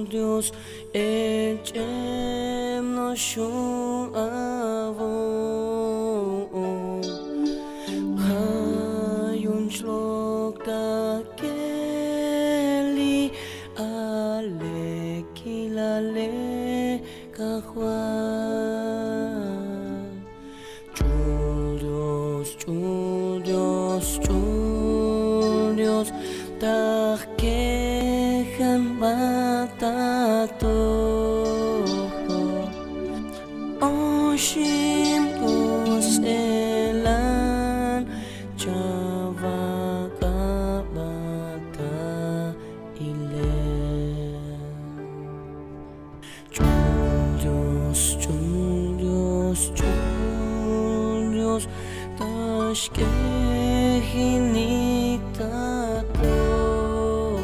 Dios echem no shun avo hayun shlok ta keli ale kilale kahwa Dios tak kehan batato Oshim kuselan Java kabata ile Dios Tashkehinik tatoh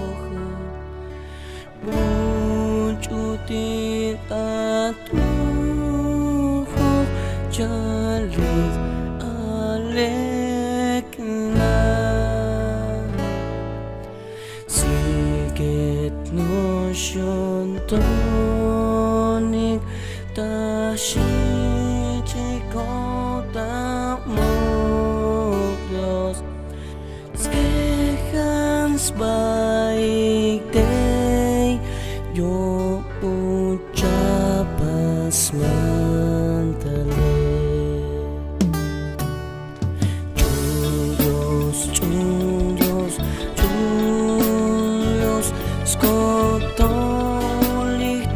Bunchutin atuh Jalik alekna Siget no shontonik Tashijikota Dios Skehans baik day Yo ucapas mantale Julius Skotolik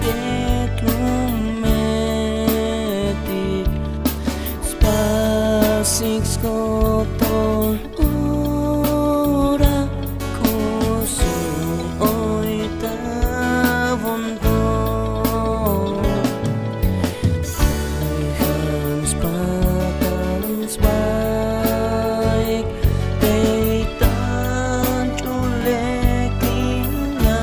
detrumetik Spasik skotol ora kosun oita vondo Hans patans baik Peitan culek tinggalek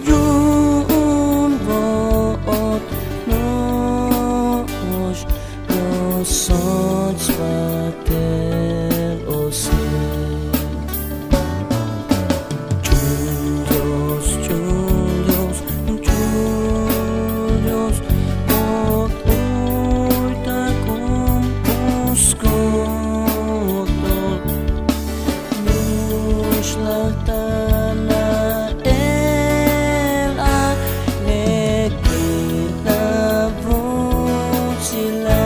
Yun voot nos Rosot spater osir Julius Ot ulta kumpus kotol Nushlatana ela lekita vutsila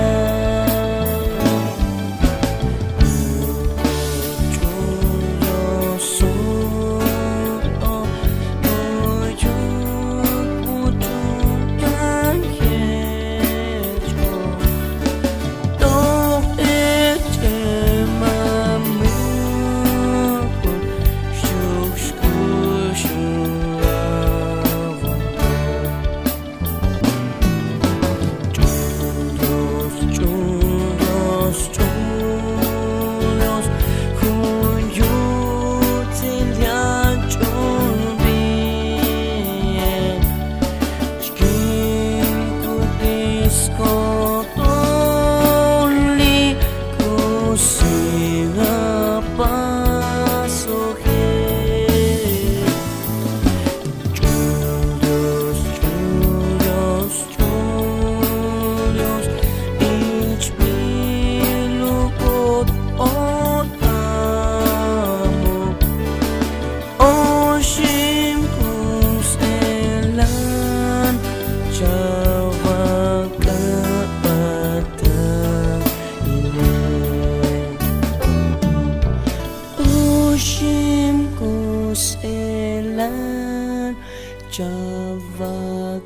Java